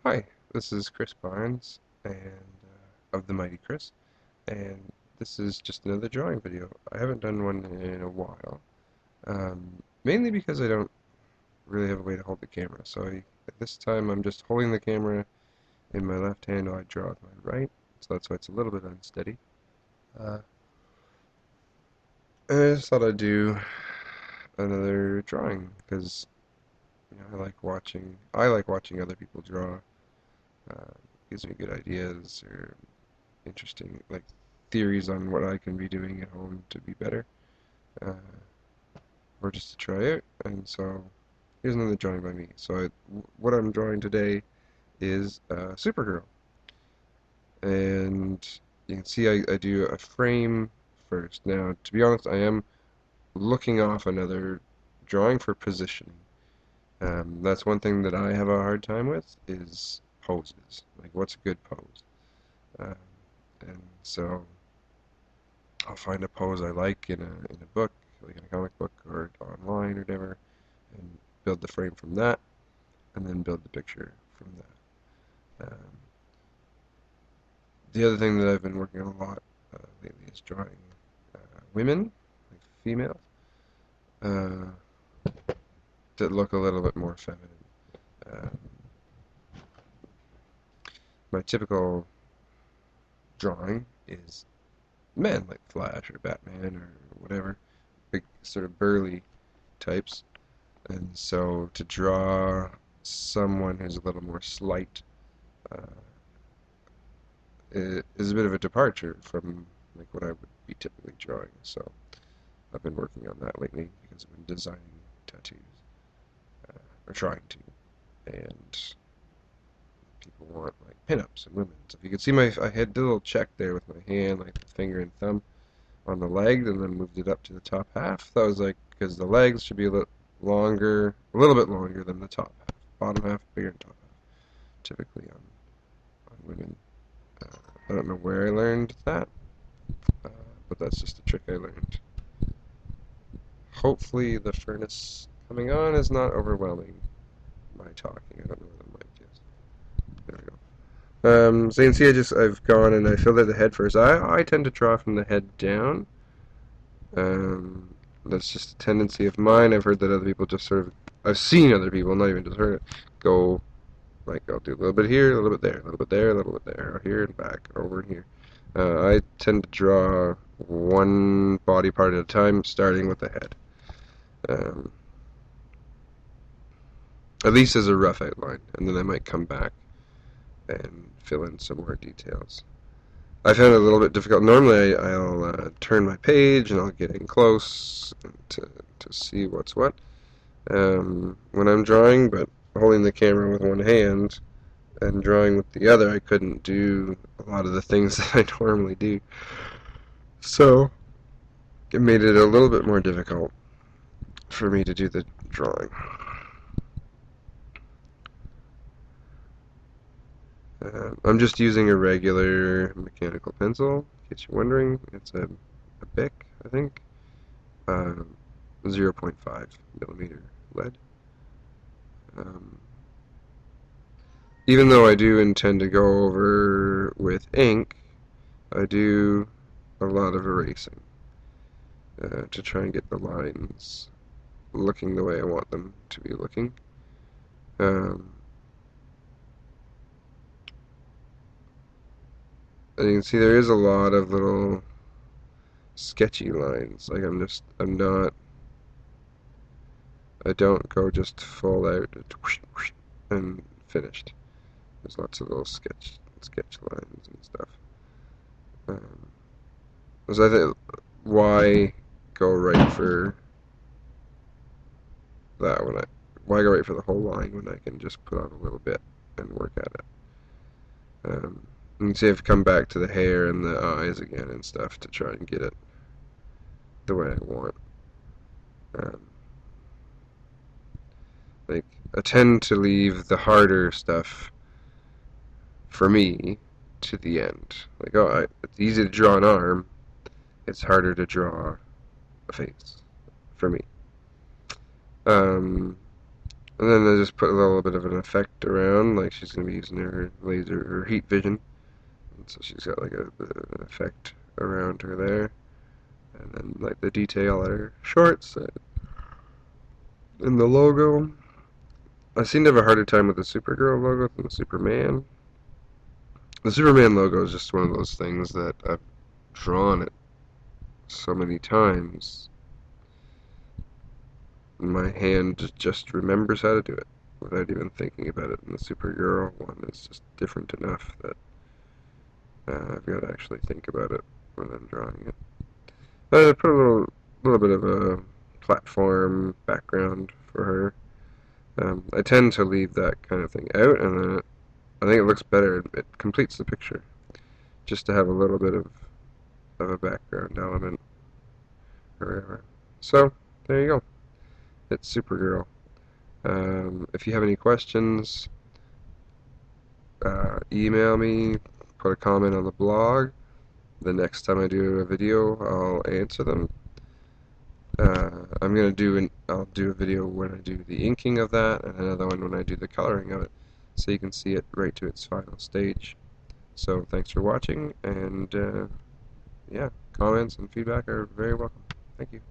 Hi, this is Chris Barnes and of the Mighty Chris, and this is just another drawing video. I haven't done one in a while, mainly because I don't really have a way to hold the camera. At this time I'm just holding the camera in my left hand while I draw with my right, so that's why it's a little bit unsteady. Uh, and I just thought I'd do another drawing because I like watching other people draw. Gives me good ideas or interesting theories on what I can be doing at home to be better, uh, or just to try it. And so here's another drawing by me. What I'm drawing today is Supergirl, and you can see I do a frame first. Now, to be honest, I am looking off another drawing for positioning. That's one thing that I have a hard time with is poses. Like, what's a good pose? Um, and so I'll find a pose I like in a book, like in a comic book or online or whatever, and build the frame from that, and then build the picture from that. The other thing that I've been working on a lot lately is drawing women, like females, uh, that look a little bit more feminine. Um, my typical drawing is men, like Flash or Batman or whatever, big sort of burly types. And so to draw someone who's a little more slight uh, is a bit of a departure from like what I would be typically drawing. So I've been working on that lately because I've been designing tattoos, or trying to, and people want like pinups and women. So if you can see I had a little check there with my hand, like the finger and thumb on the leg, and then moved it up to the top half. That was like because the legs should be a little bit longer than the top half. Bottom half bigger than top half, typically on women. I don't know where I learned that, uh, but that's just a trick I learned. Hopefully the furnace coming on is not overwhelming my talking. I don't know what the mic is. There we go. So you can see I've gone and I filled out the head first. I tend to draw from the head down. That's just a tendency of mine. I've heard that other people just sort of, I've seen other people, not even just heard it, go like I'll do a little bit here, a little bit there, a little bit there, a little bit there, here and back, over and here. I tend to draw one body part at a time, starting with the head. Um, at least as a rough outline, and then I might come back and fill in some more details. I found it a little bit difficult. Normally, I'll turn my page and I'll get in close to see what's what when I'm drawing, but holding the camera with one hand and drawing with the other, I couldn't do a lot of the things that I normally do. So it made it a little bit more difficult for me to do the drawing. I'm just using a regular mechanical pencil, in case you're wondering. It's a Bic, I think, 0.5 millimeter lead. Um, Even though I do intend to go over with ink, I do a lot of erasing to try and get the lines looking the way I want them to be looking. Um, and you can see there is a lot of little sketchy lines. Like I don't go just full out and finished. There's lots of little sketch lines and stuff. So I think why go right for that when why go right for the whole line when I can just put on a little bit and work at it. You can see I've come back to the hair and the eyes again and stuff to try and get it the way I want. Um, like I tend to leave the harder stuff for me to the end. Like it's easy to draw an arm. It's harder to draw a face for me. Um, And then I just put a little bit of an effect around, like she's going to be using her laser or heat vision. And so she's got like a bit of an effect around her there. And then like the detail on her shorts and the logo. I seem to have a harder time with the Supergirl logo than the Superman. The Superman logo is just one of those things that I've drawn it so many times. My hand just remembers how to do it without even thinking about it. And the Supergirl one is just different enough that I've got to actually think about it when I'm drawing it. But I put a little bit of a platform background for her. I tend to leave that kind of thing out, and then I think it looks better. It completes the picture just to have a little bit of a background element or whatever. So there you go. It's Supergirl. If you have any questions, email me, put a comment on the blog. The next time I do a video, I'll answer them. I'll do a video when I do the inking of that, and another one when I do the coloring of it, so you can see it right to its final stage. So thanks for watching, and yeah, comments and feedback are very welcome. Thank you.